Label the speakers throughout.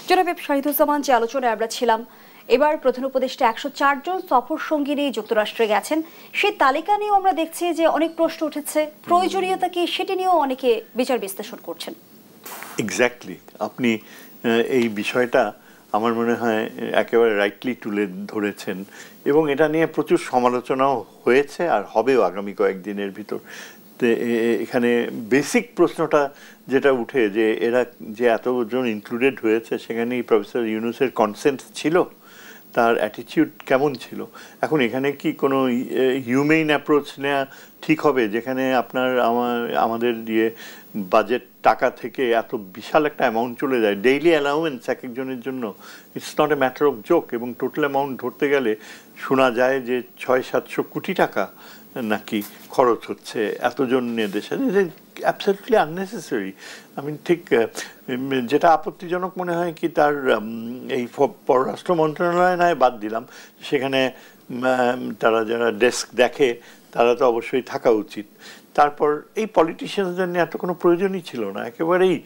Speaker 1: জনাব শাহিদুজ্জামান, যে আলোচনায় আমরা ছিলাম, এবার প্রধান উপদেষ্টা ১০৪ জন সফর সঙ্গী নিয়ে যুক্তরাষ্ট্রে গেছেন। সেই তালিকা নিয়েও আমরা দেখছি যে অনেক প্রশ্ন উঠেছে, প্রয়োজনীয়তা কি সেটি নিয়েও অনেকে বিচার বিশ্লেষণ করছেন।
Speaker 2: এক্স্যাক্টলি, আপনি এই বিষয়টা আমার মনে হয় একেবারে রাইটলি তুলে ধরেছেন, এবং এটা নিয়ে প্রচুর সমালোচনাও হয়েছে আর হবেও আগামী কয়েকদিনের ভিতর। এখানে বেসিক প্রশ্নটা যেটা উঠে যে এরা যে এতজন ইনক্লুডেড হয়েছে, সেখানেই প্রফেসর ইউনূসের কনসেন্ট ছিল, তার অ্যাটিটিউড কেমন ছিল। এখন এখানে কি কোনো হিউম্যান অ্যাপ্রোচ নেওয়া ঠিক হবে, যেখানে আপনার আমাদের দিয়ে বাজেট টাকা থেকে এত বিশাল একটা অ্যামাউন্ট চলে যায়, ডেইলি অ্যালাউয়েন্স এক একজনের জন্য, it's not a matter of joke. এবং টোটাল অ্যামাউন্ট ধরতে গেলে শোনা যায় যে ৬০০-৭০০ কোটি টাকা নাকি খরচ হচ্ছে এতজনের দেশে। Absolutely unnecessary. আমি ঠিক যেটা আপত্তিজনক মনে হয় কি, তার এই পররাষ্ট্র মন্ত্রণালয় নয় বাদ দিলাম, সেখানে তারা যারা ডেস্ক দেখে তারা তো অবশ্যই থাকা উচিত। তারপর এই পলিটিশিয়ানদের নিয়ে এত কোনো প্রয়োজনই ছিল না, একেবারেই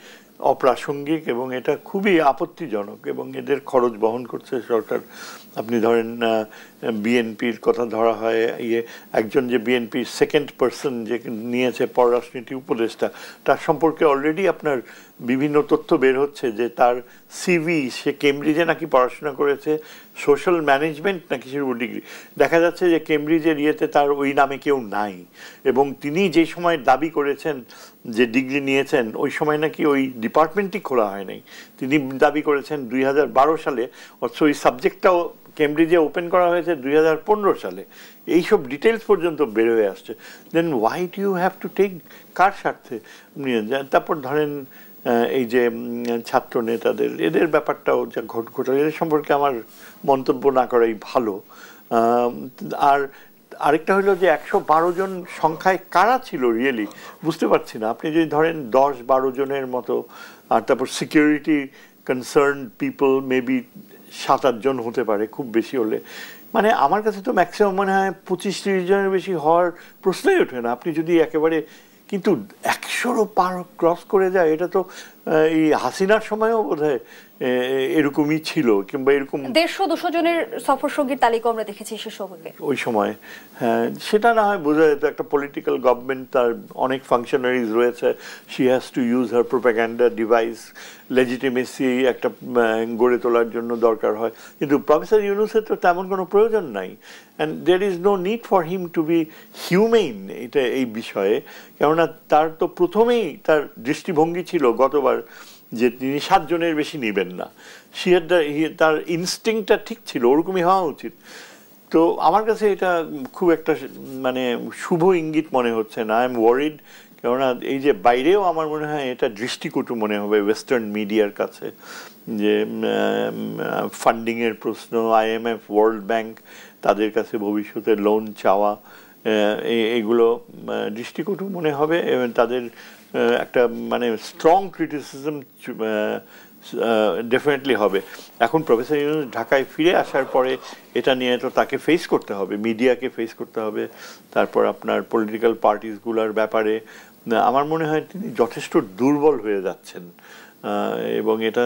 Speaker 2: অপ্রাসঙ্গিক, এবং এটা খুবই আপত্তিজনক, এবং এদের খরচ বহন করছে সরকার। আপনি ধরেন বিএনপির কথা ধরা হয়, একজন যে বিএনপির সেকেন্ড পার্সন যে নিয়েছে পররাষ্ট্রনীতি উপদেষ্টা, তার সম্পর্কে অলরেডি আপনার বিভিন্ন তথ্য বের হচ্ছে যে তার সিভি, সে কেমব্রিজে নাকি পড়াশোনা করেছে, সোশ্যাল ম্যানেজমেন্ট নাকি সে ডিগ্রি। দেখা যাচ্ছে যে কেমব্রিজের ইয়েতে তার ওই নামে কেউ নাই, এবং তিনি যে সময় দাবি করেছেন যে ডিগ্রি নিয়েছেন, ওই সময় নাকি ওই ডিপার্টমেন্টই খোলা হয় নাই। তিনি দাবি করেছেন ২০১২ সালে, অথচ ওই সাবজেক্টটাও কেমব্রিজে ওপেন করা হয়েছে ২০১৫ সালে। এইসব ডিটেলস পর্যন্ত বের হয়ে আসছে। Then why do you have to take, কার স্বার্থে নিয়ে যান? তারপর ধরেন এই যে ছাত্র নেতাদের, এদের ব্যাপারটাও যা ঘটে, এদের সম্পর্কে আমার মন্তব্য না করাই ভালো। আর আরেকটা হলো যে ১১২ জন সংখ্যায় কারা ছিল রিয়েলি বুঝতে পারছি না। আপনি যদি ধরেন ১০-১২ জনের মতো, আর তারপর সিকিউরিটি কনসার্ন পিপল মেবি ৭-৮ জন হতে পারে খুব বেশি হলে। মানে আমার কাছে তো ম্যাক্সিমাম মনে হয় ২৫-৩০ জনের বেশি হওয়ার প্রশ্নই ওঠে না। আপনি যদি একেবারে, কিন্তু ১০০-ও পার ক্রস করে যায়, এটা তো এই হাসিনার সময়ও বোধহয় এরকমই ছিল, কিংবা এরকম
Speaker 1: ১৫০-২০০ জনের সফর সঙ্গীর তালিকা আমরা দেখেছি সে সময়ে, ওই
Speaker 2: সময়। হ্যাঁ, সেটা না হয় বোঝা যেত একটা পলিটিক্যাল গভর্নমেন্ট, তার অনেক ফাংশনারিজ রয়েছে, she has to use her propaganda device, legitimacy একটা গড়ে তোলার জন্য দরকার হয়। কিন্তু প্রফেসর ইউনূসের তো তেমন কোনো প্রয়োজন নাই, and there is no need for him to be humane এটা এই বিষয়ে। কেননা তার তো প্রথমেই তার দৃষ্টিভঙ্গি ছিল গতবার যে তিনি ৭ জনের বেশি নেবেন না। তার ইনস্টিংক্টটা ঠিক ছিল, ওরকমই হওয়া উচিত। তো আমার কাছে এটা খুব একটা মানে শুভ ইঙ্গিত মনে হচ্ছে না। আই এম ওয়ারিড, কেননা এই যে বাইরেও আমার মনে হয় এটা দৃষ্টিকটু মনে হবে ওয়েস্টার্ন মিডিয়ার কাছে, যে ফান্ডিংয়ের প্রশ্ন, IMF, ওয়ার্ল্ড ব্যাংক, তাদের কাছে ভবিষ্যতে লোন চাওয়া, এগুলো দৃষ্টিকটু মনে হবে, এবং তাদের একটা মানে স্ট্রং ক্রিটিসিজম ডেফিনেটলি হবে। এখন প্রফেসর ইউনূস ঢাকায় ফিরে আসার পরে এটা নিয়ে তো তাকে ফেস করতে হবে, মিডিয়াকে ফেস করতে হবে, তারপর আপনার পলিটিক্যাল পার্টিসগুলোর ব্যাপারে। আমার মনে হয় তিনি যথেষ্ট দুর্বল হয়ে যাচ্ছেন, এবং এটা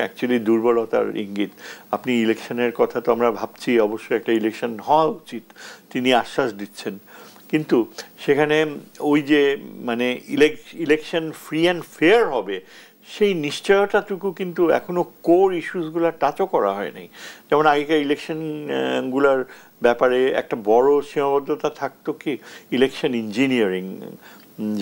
Speaker 2: অ্যাকচুয়ালি দুর্বলতার ইঙ্গিত। আপনি ইলেকশনের কথা তো আমরা ভাবছি, অবশ্যই একটা ইলেকশন হওয়া উচিত, তিনি আশ্বাস দিচ্ছেন, কিন্তু সেখানে ওই যে মানে ইলেকশন ফ্রি অ্যান্ড ফেয়ার হবে, সেই নিশ্চয়তাটুকু কিন্তু এখনো কোর ইস্যুসগুলো টাচও করা হয়নি। যেমন আগেকার ইলেকশনগুলোর ব্যাপারে একটা বড় সীমাবদ্ধতা থাকতো কি, ইলেকশন ইঞ্জিনিয়ারিং,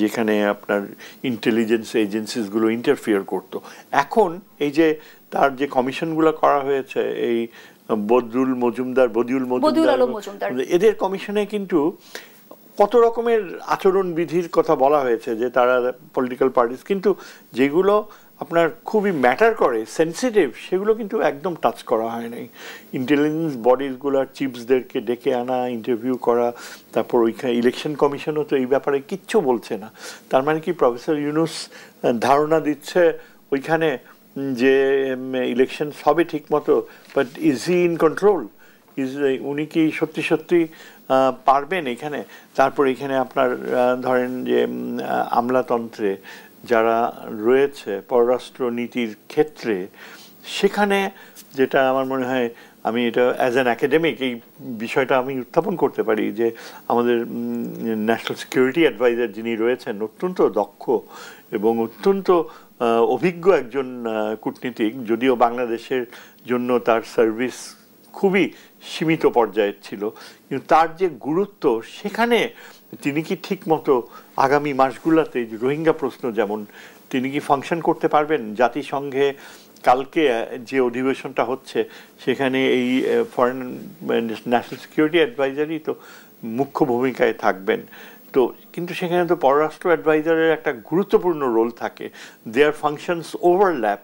Speaker 2: যেখানে আপনার ইন্টেলিজেন্স এজেন্সিসগুলো ইন্টারফিয়ার করতো। এখন এই যে তার যে কমিশনগুলো করা হয়েছে, এই বদিউল মজুমদার, এদের কমিশনে কিন্তু কত রকমের আচরণবিধির কথা বলা হয়েছে, যে তারা পলিটিক্যাল পার্টিস, কিন্তু যেগুলো আপনার খুবই ম্যাটার করে, সেন্সিটিভ, সেগুলো কিন্তু একদম টাচ করা হয় নাই। ইন্টেলিজেন্স বডিজগুলোর চিফসদেরকে ডেকে আনা, ইন্টারভিউ করা, তারপর ওইখানে ইলেকশন কমিশনও তো এই ব্যাপারে কিচ্ছু বলছে না। তার মানে কি প্রফেসর ইউনূস ধারণা দিচ্ছে ওইখানে যে ইলেকশন হবে ঠিক মতো, but is he in control? উনি কি সত্যি সত্যি পারবেন এখানে? তারপর এখানে আপনার ধরেন যে আমলাতন্ত্রে যারা রয়েছে পররাষ্ট্র নীতির ক্ষেত্রে, সেখানে যেটা আমার মনে হয়, আমি এটা অ্যাজ অ্যান একাডেমিক এই বিষয়টা আমি উত্থাপন করতে পারি যে আমাদের ন্যাশনাল সিকিউরিটি অ্যাডভাইজার যিনি রয়েছেন অত্যন্ত দক্ষ এবং অত্যন্ত অভিজ্ঞ একজন কূটনীতিক, যদিও বাংলাদেশের জন্য তার সার্ভিস খুবই সীমিত পর্যায়ের ছিল, কিন্তু তার যে গুরুত্ব সেখানে তিনি কি ঠিক মতো আগামী মাসগুলোতে রোহিঙ্গা প্রশ্ন যেমন তিনি কি ফাংশন করতে পারবেন? জাতিসংঘে কালকে যে অধিবেশনটা হচ্ছে সেখানে এই ফরেন ন্যাশনাল সিকিউরিটি অ্যাডভাইজারই তো মুখ্য ভূমিকায় থাকবেন। তো কিন্তু সেখানে তো পররাষ্ট্র অ্যাডভাইজারের একটা গুরুত্বপূর্ণ রোল থাকে, দেয়ার ফাংশনস ওভারল্যাপ।